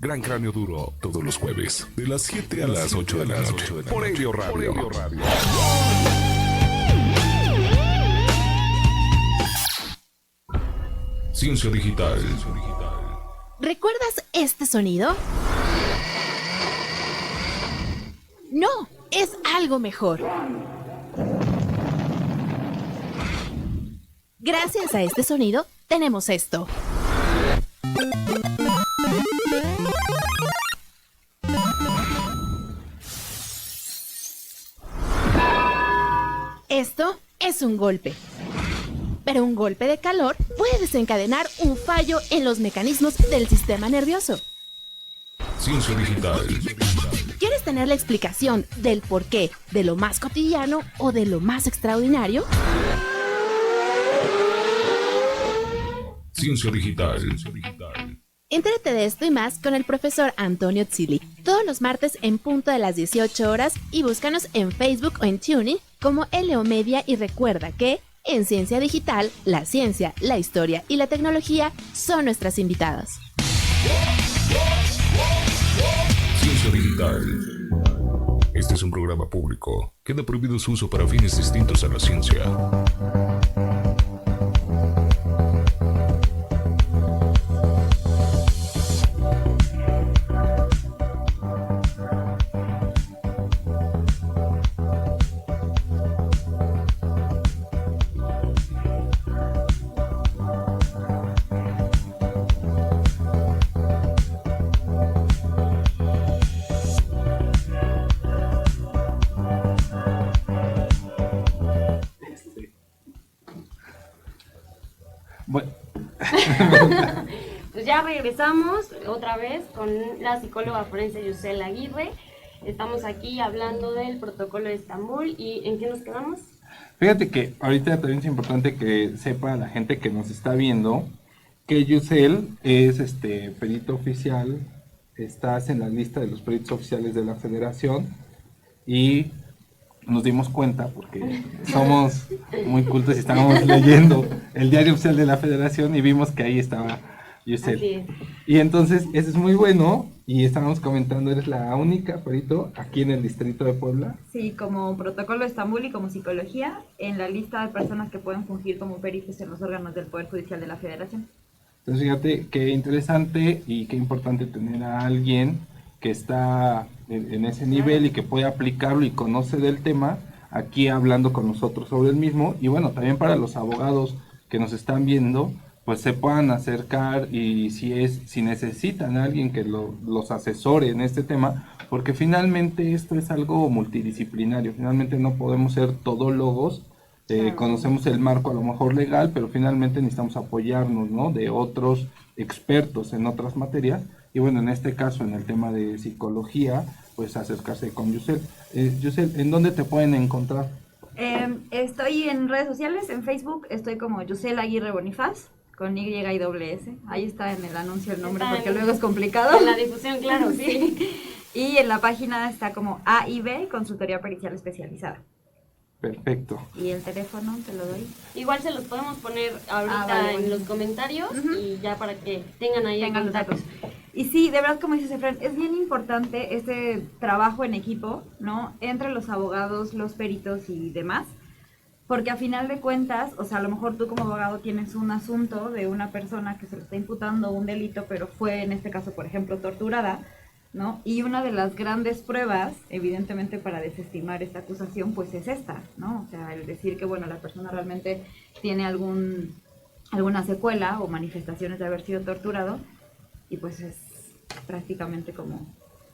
Gran Cráneo Duro, todos los jueves, de las 7 a las 8 de la noche, por Helio Radio. Ciencia Digital. ¿Recuerdas este sonido? No, es algo mejor. Gracias a este sonido, tenemos esto. Esto es un golpe. Pero un golpe de calor puede desencadenar un fallo en los mecanismos del sistema nervioso. Ciencia Digital. ¿Quieres tener la explicación del porqué de lo más cotidiano o de lo más extraordinario? Ciencia Digital. Entérate de esto y más con el profesor Antonio Zilli, todos los martes en punto de las 18 horas y búscanos en Facebook o en TuneIn como LO Media y recuerda que en Ciencia Digital, la ciencia, la historia y la tecnología son nuestras invitadas. Ciencia Digital. Este es un programa público. Queda prohibido su uso para fines distintos a la ciencia. Bueno. Pues ya regresamos otra vez con la psicóloga forense Yusel Aguirre. Estamos aquí hablando del protocolo de Estambul y ¿en qué nos quedamos? Fíjate que ahorita también es importante que sepa la gente que nos está viendo que Yusel es perito oficial, estás en la lista de los peritos oficiales de la Federación y nos dimos cuenta porque somos muy cultos y estábamos leyendo el diario oficial de la Federación y vimos que ahí estaba Yusel. Así es. Y entonces eso es muy bueno y estábamos comentando, eres la única perito aquí en el distrito de Puebla. Sí, como protocolo de Estambul y como psicología, en la lista de personas que pueden fungir como peritos en los órganos del Poder Judicial de la Federación. Entonces fíjate qué interesante y qué importante tener a alguien que está en ese nivel y que puede aplicarlo y conoce del tema aquí hablando con nosotros sobre el mismo. Y bueno, también para los abogados que nos están viendo, pues se puedan acercar y si necesitan a alguien que los asesore en este tema, porque finalmente esto es algo multidisciplinario, finalmente no podemos ser todólogos, conocemos el marco a lo mejor legal, pero finalmente necesitamos apoyarnos, ¿no?, de otros expertos en otras materias, y bueno, en este caso, en el tema de psicología, pues acercarse con Yusel. Yusel, ¿en dónde te pueden encontrar? Estoy en redes sociales, en Facebook, estoy como Yusel Aguirre Bonifaz, con Y y doble S. Ahí está en el anuncio el nombre, porque luego es complicado. En la difusión, claro, sí. Y en la página está como AIB, Consultoría Pericial Especializada. Perfecto. Y el teléfono, te lo doy. Igual se los podemos poner ahorita vale, en los comentarios y ya para que tengan ahí Tengan el los contacto. datos. Y sí, de verdad, como dice Efraín, es bien importante este trabajo en equipo, ¿no? Entre los abogados, los peritos y demás. Porque a final de cuentas, o sea, a lo mejor tú como abogado tienes un asunto de una persona que se le está imputando un delito, pero fue en este caso, por ejemplo, torturada, ¿no? Y una de las grandes pruebas, evidentemente, para desestimar esta acusación, pues es esta, ¿no? O sea, el decir que, bueno, la persona realmente tiene alguna secuela o manifestaciones de haber sido torturado, y pues es prácticamente como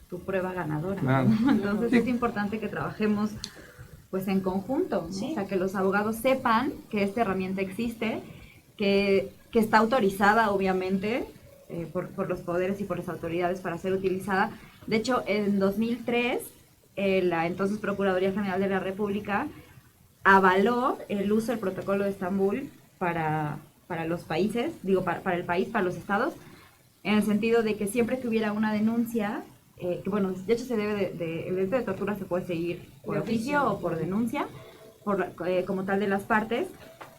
tu prueba ganadora, ¿no? Claro. Entonces Sí. es importante que trabajemos pues en conjunto, ¿no? Sí. O sea, que los abogados sepan que esta herramienta existe, que está autorizada, obviamente, por los poderes y por las autoridades para ser utilizada. De hecho, en 2003, la entonces Procuraduría General de la República avaló el uso del Protocolo de Estambul para los países, digo, para el país, para los estados, en el sentido de que siempre que hubiera una denuncia, que bueno, de hecho se debe el delito de tortura se puede seguir por De oficio oficio. o por denuncia, como tal de las partes,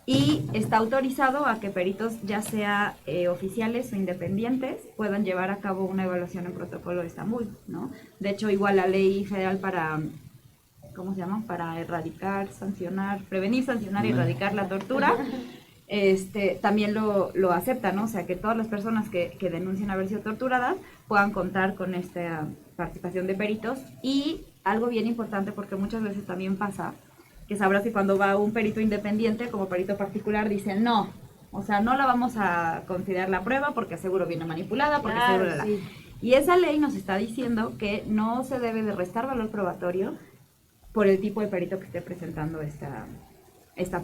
y está autorizado a que peritos, ya sea oficiales o independientes, puedan llevar a cabo una evaluación en Protocolo de Estambul, ¿no? De hecho, igual la ley federal para, ¿cómo se llama? Para erradicar, sancionar, prevenir, sancionar y erradicar la tortura, también lo acepta, ¿no? O sea, que todas las personas que denuncien haber sido torturadas puedan contar con esta participación de peritos. Y algo bien importante, porque muchas veces también pasa, que sabrás que cuando va un perito independiente, como perito particular, dicen no, o sea, no la vamos a considerar la prueba porque seguro viene manipulada, porque Claro, seguro sí. Y esa ley nos está diciendo que no se debe de restar valor probatorio por el tipo de perito que esté presentando esta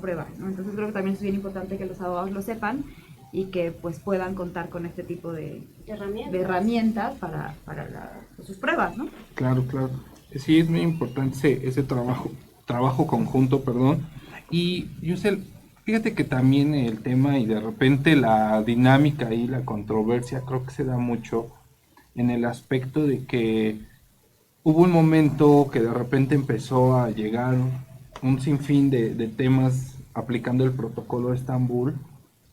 prueba, ¿no? Entonces creo que también es bien importante que los abogados lo sepan y que pues puedan contar con este tipo de herramientas para sus pruebas, ¿no? Claro, claro. Sí, es muy importante ese trabajo conjunto, perdón. Y Yusel, fíjate que también el tema y de repente la dinámica y la controversia creo que se da mucho en el aspecto de que hubo un momento que de repente empezó a llegar un sinfín de temas aplicando el Protocolo de Estambul,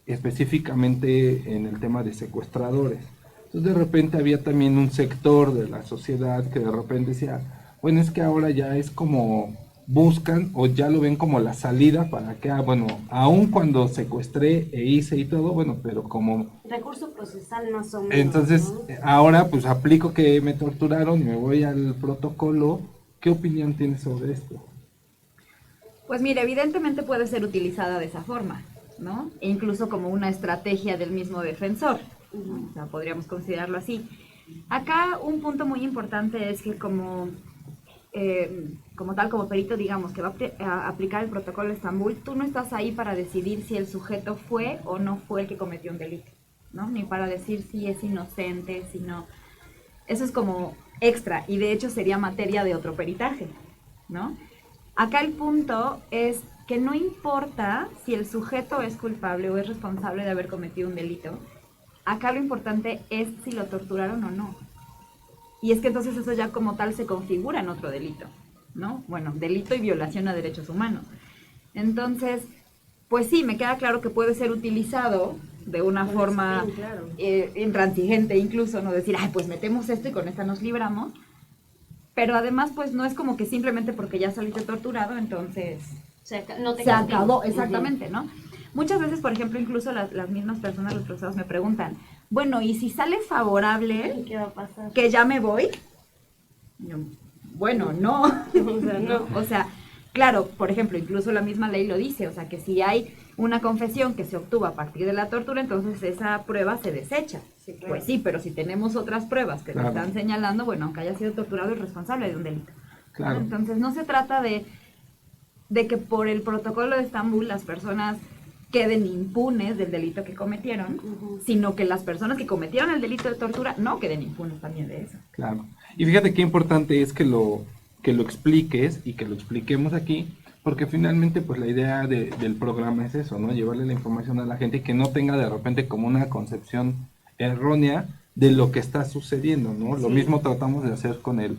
específicamente en el tema de secuestradores. Entonces de repente había también un sector de la sociedad que de repente decía, bueno, es que ahora ya es como buscan o ya lo ven como la salida para que, bueno, aun cuando secuestré e hice y todo, bueno, pero como... Recurso procesal más o menos. Entonces, ¿no? ahora pues aplico que me torturaron y me voy al protocolo. ¿Qué opinión tienes sobre esto? Pues mira, evidentemente puede ser utilizada de esa forma, ¿no? E incluso como una estrategia del mismo defensor, ¿no? O sea, podríamos considerarlo así. Acá un punto muy importante es que como perito, digamos, que va a aplicar el Protocolo de Estambul, tú no estás ahí para decidir si el sujeto fue o no fue el que cometió un delito, ¿no? Ni para decir si es inocente, si no. Eso es como extra, y de hecho sería materia de otro peritaje, ¿no? Acá el punto es que no importa si el sujeto es culpable o es responsable de haber cometido un delito, acá lo importante es si lo torturaron o no. Y es que entonces eso ya como tal se configura en otro delito, ¿no? Bueno, delito y violación a derechos humanos. Entonces, pues sí, me queda claro que puede ser utilizado de una forma sí, claro. intransigente incluso, no decir, ay, pues metemos esto y con esta nos libramos. Pero además, pues no es como que simplemente porque ya saliste torturado, entonces No te se castigo. acabó, exactamente, ¿no? Muchas veces, por ejemplo, incluso las mismas personas, los procesados me preguntan, bueno, ¿y si sale favorable ¿Qué va a pasar? que ya me voy? Yo, bueno, no. O sea, no. O sea, claro, por ejemplo, incluso la misma ley lo dice, o sea, que si hay una confesión que se obtuvo a partir de la tortura, entonces esa prueba se desecha. Sí, claro. Pues sí, pero si tenemos otras pruebas que Claro. le están señalando, bueno, aunque haya sido torturado, es responsable de un delito. Claro. Entonces no se trata de que por el protocolo de Estambul las personas queden impunes del delito que cometieron, sino que las personas que cometieron el delito de tortura no queden impunes también de eso. Claro. Y fíjate qué importante es que lo expliques y que lo expliquemos aquí, porque finalmente pues la idea del programa es eso, ¿no? Llevarle la información a la gente y que no tenga de repente como una concepción errónea de lo que está sucediendo, ¿no? Lo mismo tratamos de hacer con el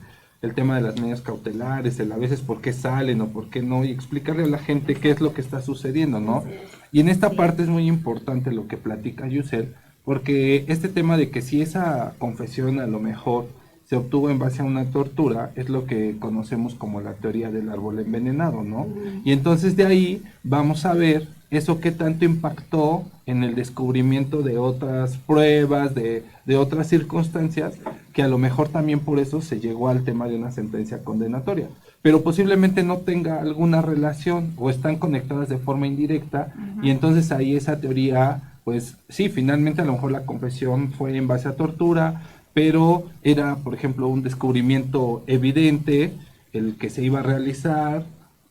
tema de las medidas cautelares, el a veces por qué salen o por qué no, y explicarle a la gente qué es lo que está sucediendo, ¿no? Y en esta parte es muy importante lo que platica Yusel, porque este tema de que si esa confesión a lo mejor se obtuvo en base a una tortura, es lo que conocemos como la teoría del árbol envenenado, ¿no? Y entonces de ahí vamos a ver eso qué tanto impactó en el descubrimiento de otras pruebas, de otras circunstancias, que a lo mejor también por eso se llegó al tema de una sentencia condenatoria. Pero posiblemente no tenga alguna relación o están conectadas de forma indirecta, y entonces ahí esa teoría, pues sí, finalmente a lo mejor la confesión fue en base a tortura, pero era, por ejemplo, un descubrimiento evidente, el que se iba a realizar,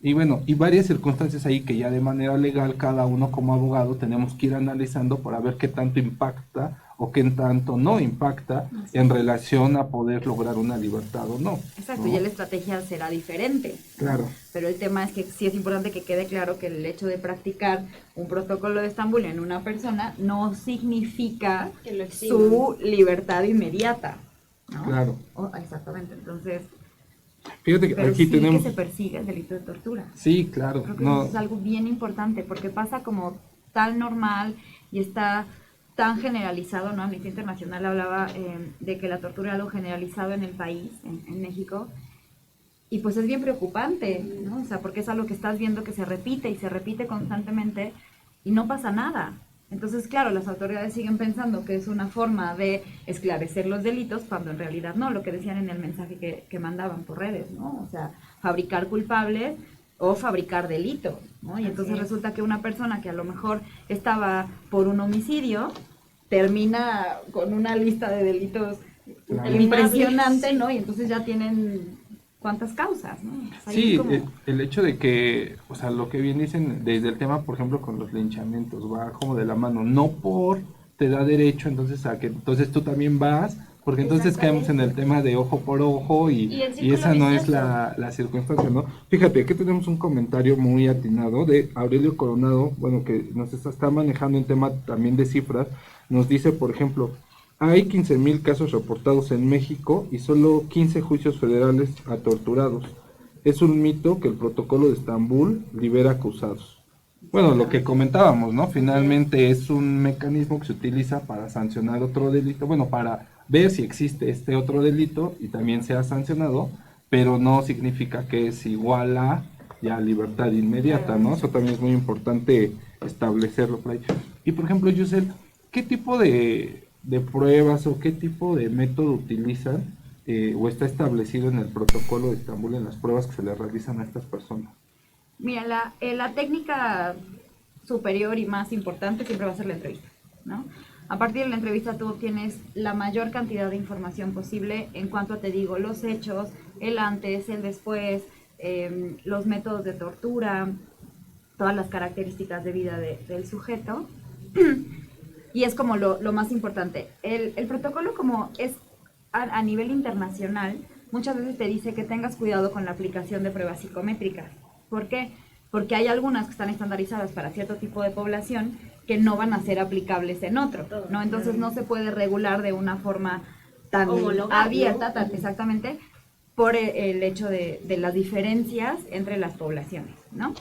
y bueno, y varias circunstancias ahí que ya de manera legal cada uno como abogado tenemos que ir analizando para ver qué tanto impacta o qué tanto no impacta en relación a poder lograr una libertad o no. Exacto, ¿no? y la estrategia será diferente. Claro. Pero el tema es que sí es importante que quede claro que el hecho de practicar un protocolo de Estambul en una persona no significa Que lo exhiban. su libertad inmediata, ¿no? Claro. Exactamente, entonces, Fíjate que pero aquí sí tenemos... que se persigue el delito de tortura. Sí, claro. Creo que No, eso es algo bien importante porque pasa como tan normal y está tan generalizado, ¿no? Amnistía Internacional hablaba de que la tortura era algo generalizado en el país, en México, y pues es bien preocupante, ¿no? O sea, porque es algo que estás viendo que se repite y se repite constantemente y no pasa nada. Entonces, claro, las autoridades siguen pensando que es una forma de esclarecer los delitos, cuando en realidad no, lo que decían en el mensaje que mandaban por redes, ¿no? O sea, fabricar culpables o fabricar delitos, ¿no? Y entonces resulta que una persona que a lo mejor estaba por un homicidio, termina con una lista de delitos Claro. impresionante, ¿no? Y entonces ya tienen cuántas causas, ¿no? O sea, sí, como- el hecho de que, o sea, lo que bien dicen desde el tema, por ejemplo, con los linchamientos, va como de la mano, no por te da derecho, entonces a que entonces tú también vas, porque entonces caemos en el tema de ojo por ojo Y el y círculo esa no es vicioso. la circunstancia, ¿no? Fíjate, aquí tenemos un comentario muy atinado de Aurelio Coronado, bueno, que nos está manejando en tema también de cifras, nos dice, por ejemplo, hay 15,000 casos reportados en México y solo 15 juicios federales a torturados. Es un mito que el protocolo de Estambul libera acusados. Bueno, lo que comentábamos, ¿no? Finalmente es un mecanismo que se utiliza para sancionar otro delito, bueno, para ver si existe este otro delito y también sea sancionado, pero no significa que es igual a ya libertad inmediata, ¿no? Eso también es muy importante establecerlo por ahí. Y por ejemplo, Yusel, ¿qué tipo de pruebas o qué tipo de método utilizan o está establecido en el protocolo de Estambul en las pruebas que se le realizan a estas personas? Mira, la técnica superior y más importante siempre va a ser la entrevista, ¿no? A partir de la entrevista tú obtienes la mayor cantidad de información posible en cuanto a, te digo, los hechos, el antes, el después, los métodos de tortura, todas las características de vida del sujeto. Y es como lo más importante. El protocolo, como es a nivel internacional, muchas veces te dice que tengas cuidado con la aplicación de pruebas psicométricas. ¿Por qué? Porque hay algunas que están estandarizadas para cierto tipo de población que no van a ser aplicables en otro, ¿no? Entonces no se puede regular de una forma tan Homologar, abierta, ¿no? tan exactamente, por el hecho de las diferencias entre las poblaciones, ¿no?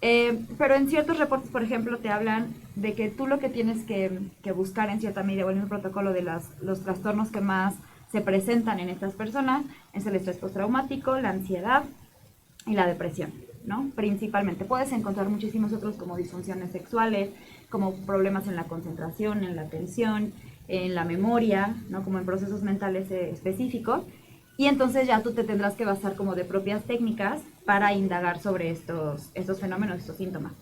Pero en ciertos reportes, por ejemplo, te hablan de que tú lo que tienes que buscar en cierta medida, o en el protocolo de los trastornos que más se presentan en estas personas, es el estrés postraumático, la ansiedad y la depresión, ¿no? Principalmente. Puedes encontrar muchísimos otros como disfunciones sexuales, como problemas en la concentración, en la atención, en la memoria, ¿no? Como en procesos mentales específicos. Y entonces ya tú te tendrás que basar como de propias técnicas para indagar sobre estos fenómenos, estos síntomas.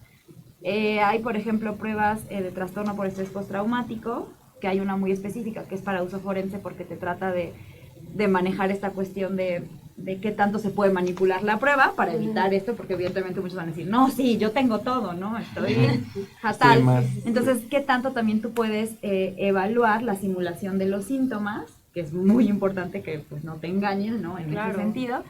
Hay, por ejemplo, pruebas de trastorno por estrés postraumático, que hay una muy específica que es para uso forense porque te trata de manejar esta cuestión de qué tanto se puede manipular la prueba para evitar esto, porque evidentemente muchos van a decir, no, sí, yo tengo todo, ¿no? Estoy fatal. Entonces, ¿qué tanto también tú puedes evaluar la simulación de los síntomas? Que es muy importante que pues no te engañes, ¿no? En ese sentido.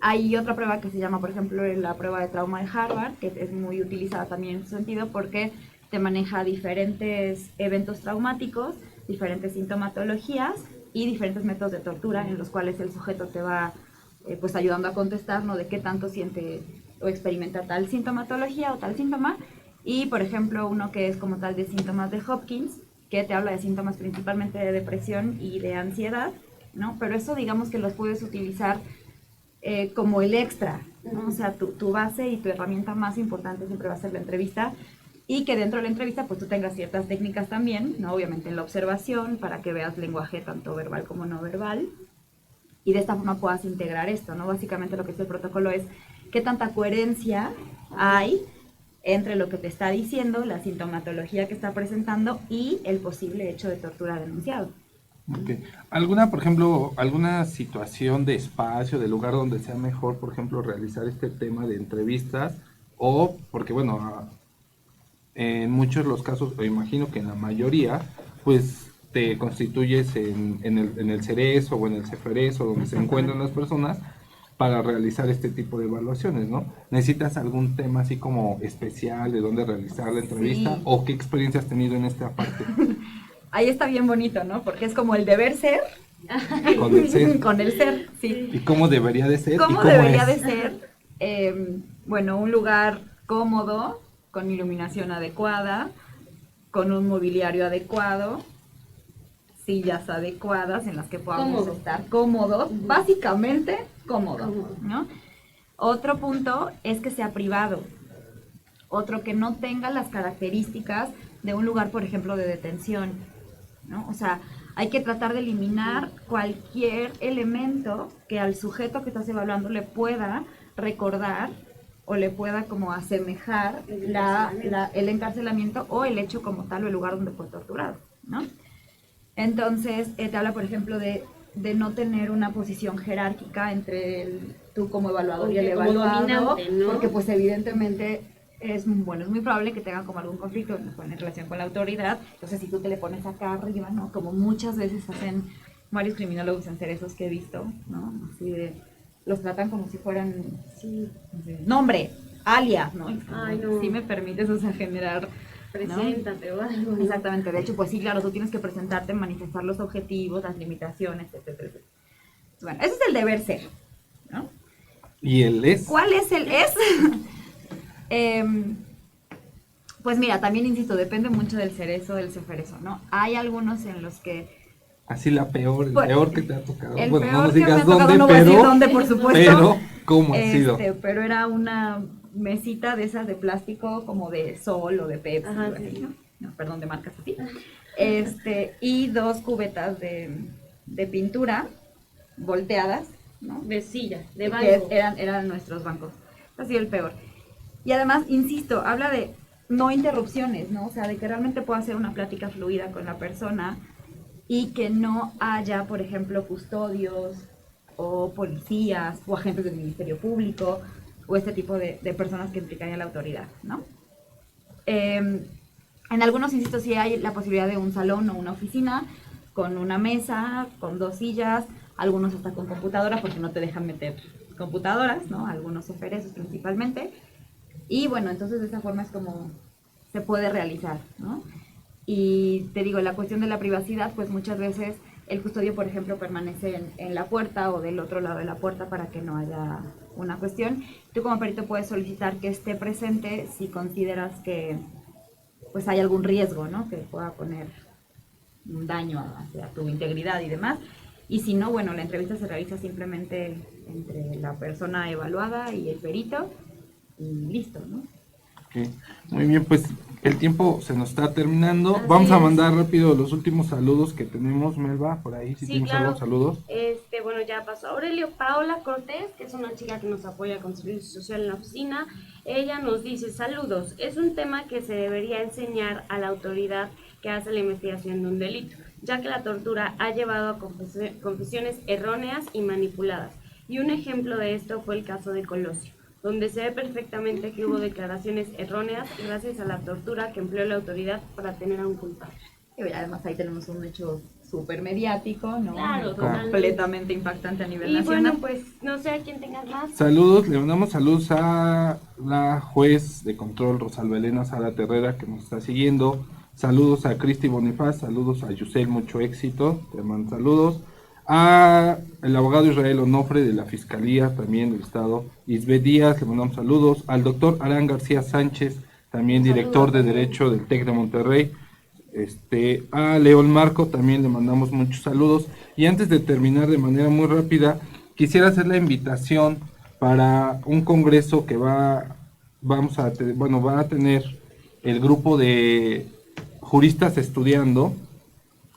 Hay otra prueba que se llama, por ejemplo, la prueba de trauma de Harvard, que es muy utilizada también en ese sentido porque te maneja diferentes eventos traumáticos, diferentes sintomatologías y diferentes métodos de tortura en los cuales el sujeto te va pues ayudando a contestar, ¿no? De qué tanto siente o experimenta tal sintomatología o tal síntoma. Y, por ejemplo, uno que es como tal de síntomas de Hopkins, que te habla de síntomas principalmente de depresión y de ansiedad, ¿no? Pero eso digamos que los puedes utilizar como el extra, ¿no? O sea, tu base y tu herramienta más importante siempre va a ser la entrevista, y que dentro de la entrevista pues tú tengas ciertas técnicas también, ¿no? Obviamente en la observación, para que veas lenguaje tanto verbal como no verbal, y de esta forma puedas integrar esto, ¿no? Básicamente lo que es el protocolo es qué tanta coherencia hay entre lo que te está diciendo, la sintomatología que está presentando y el posible hecho de tortura denunciado. Okay. Por ejemplo, alguna situación de espacio, de lugar donde sea mejor, por ejemplo, realizar este tema de entrevistas? O, porque bueno, en muchos de los casos, o imagino que en la mayoría, pues te constituyes en el Cerezo o en el Ceferezo, donde se encuentran las personas, para realizar este tipo de evaluaciones, ¿no? ¿Necesitas algún tema así como especial de dónde realizar la entrevista? Sí. ¿O qué experiencia has tenido en esta parte? Ahí está bien bonito, ¿no? Porque es como el deber ser Con el ser. con el ser, sí. ¿Y cómo debería de ser? ¿Cómo ¿Y cómo debería es? de ser? Bueno, un lugar cómodo, con iluminación adecuada, con un mobiliario adecuado, sillas adecuadas en las que podamos estar cómodos, básicamente cómodos, ¿no? Otro punto es que sea privado. Otro, que no tenga las características de un lugar, por ejemplo, de detención, ¿no? O sea, hay que tratar de eliminar cualquier elemento que al sujeto que estás evaluando le pueda recordar o le pueda como asemejar el encarcelamiento o el hecho como tal o el lugar donde fue torturado, ¿no? Entonces, te habla, por ejemplo, de no tener una posición jerárquica entre tú como evaluador y el evaluado, ¿no? Porque pues evidentemente es muy probable que tenga como algún conflicto en relación con la autoridad. Entonces, si tú te le pones acá arriba, ¿no? Como muchas veces hacen varios criminólogos en Cerezos que he visto, ¿no? Así de, los tratan como si fueran, sí, nombre, alias, ¿no? Ay, no. Si me permites, o sea, generar... Preséntate, ¿no? O algo. Exactamente, de hecho, pues sí, claro, tú tienes que presentarte, manifestar los objetivos, las limitaciones, etcétera, etcétera. Bueno, ese es el deber ser, ¿no? ¿Y el es? ¿Cuál es el es? Pues mira, también insisto, depende mucho del cerezo, del ceferezo, ¿no? Hay algunos en los que... Así el peor que te ha tocado. El Bueno, peor no nos que me digas ha tocado, dónde, no voy a pero... decir dónde, por supuesto. Pero, ¿cómo ha sido? Pero era una mesita de esas de plástico como de Sol o de Pepsi, Ajá, o así, sí. ¿no? No, perdón, de marcas así. Y 2 cubetas de pintura volteadas, ¿no? De silla, de Que banco. eran nuestros bancos. Ha sido el peor. Y además, insisto, habla de no interrupciones, ¿no? O sea, de que realmente pueda hacer una plática fluida con la persona y que no haya, por ejemplo, custodios o policías o agentes del Ministerio Público o este tipo de personas que implicarían la autoridad, ¿no? En algunos, insisto, sí hay la posibilidad de un salón o una oficina con una mesa, con 2 sillas, algunos hasta con computadora porque no te dejan meter computadoras, ¿no? Algunos ceferesos principalmente. Y bueno, entonces de esa forma es como se puede realizar, ¿no? Y te digo, la cuestión de la privacidad, pues muchas veces el custodio, por ejemplo, permanece en la puerta o del otro lado de la puerta para que no haya una cuestión. Tú como perito puedes solicitar que esté presente si consideras que pues hay algún riesgo, ¿no? Que pueda poner un daño hacia tu integridad y demás. Y si no, bueno, la entrevista se realiza simplemente entre la persona evaluada y el perito y listo, ¿no? Okay. Muy bien, pues el tiempo se nos está terminando. Así Vamos a es. mandar rápido los últimos saludos que tenemos, Melba, por ahí, si Sí, tienes claro. algunos saludos. Bueno, ya pasó Aurelio. Paola Cortés, que es una chica que nos apoya con servicio social en la oficina, ella nos dice: saludos, es un tema que se debería enseñar a la autoridad que hace la investigación de un delito, ya que la tortura ha llevado a confesiones erróneas y manipuladas. Y un ejemplo de esto fue el caso de Colosio, donde se ve perfectamente que hubo declaraciones erróneas gracias a la tortura que empleó la autoridad para tener a un culpable. Y además ahí tenemos un hecho súper mediático, ¿no? Claro, Completamente impactante a nivel Y nacional. bueno, pues no sé a quién tengas más. Saludos, le mandamos saludos a la juez de control Rosalba Elena Sara Terrera, que nos está siguiendo. Saludos a Cristi Bonifaz, saludos a Yusel, mucho éxito, te mando saludos. A el abogado Israel Onofre de la Fiscalía, también del Estado, Isbeth Díaz, le mandamos saludos. Al doctor Arán García Sánchez, también director de Derecho del TEC de Monterrey. A León Marco también le mandamos muchos saludos. Y antes de terminar de manera muy rápida, quisiera hacer la invitación para un congreso que va a tener el grupo de juristas estudiando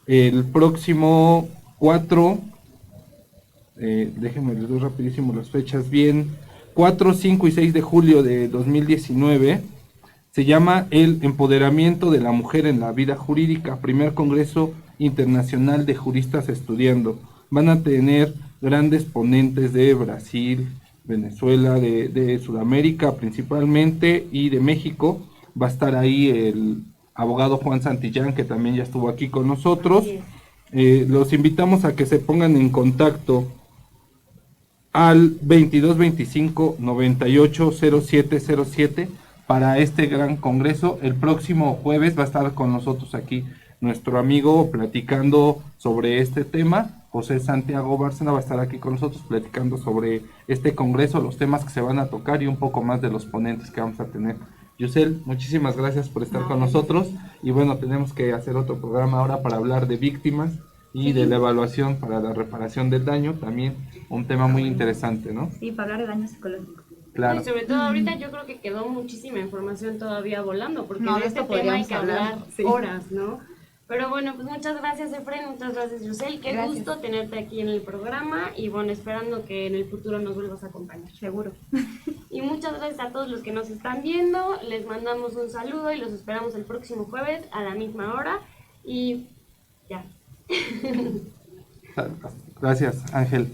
el próximo 4, déjenme les doy rapidísimo las fechas bien, 4, 5 y 6 de julio de 2019. Se llama El Empoderamiento de la Mujer en la Vida Jurídica, primer Congreso Internacional de Juristas Estudiando. Van a tener grandes ponentes de Brasil, Venezuela, de Sudamérica principalmente y de México. Va a estar ahí el abogado Juan Santillán, que también ya estuvo aquí con nosotros. Los invitamos a que se pongan en contacto al 2225 980707 para este gran congreso. El próximo jueves va a estar con nosotros aquí nuestro amigo platicando sobre este tema. José Santiago Bárcena va a estar aquí con nosotros platicando sobre este congreso, los temas que se van a tocar y un poco más de los ponentes que vamos a tener. Yusel, muchísimas gracias por estar con nosotros. Y bueno, tenemos que hacer otro programa ahora para hablar de víctimas y de la evaluación para la reparación del daño, también un tema muy interesante, ¿no? Sí, para hablar de daño psicológico. Claro. Y sobre todo ahorita yo creo que quedó muchísima información todavía volando, porque No, de de este esto tema hay podríamos que hablar, hablar sí. horas, ¿no? Pero bueno, pues muchas gracias, Efren, muchas gracias, Yusel. Qué Gracias. gusto tenerte aquí en el programa y bueno, esperando que en el futuro nos vuelvas a acompañar. Seguro. Y muchas gracias a todos los que nos están viendo. Les mandamos un saludo y los esperamos el próximo jueves a la misma hora. Y ya. Gracias, Ángel.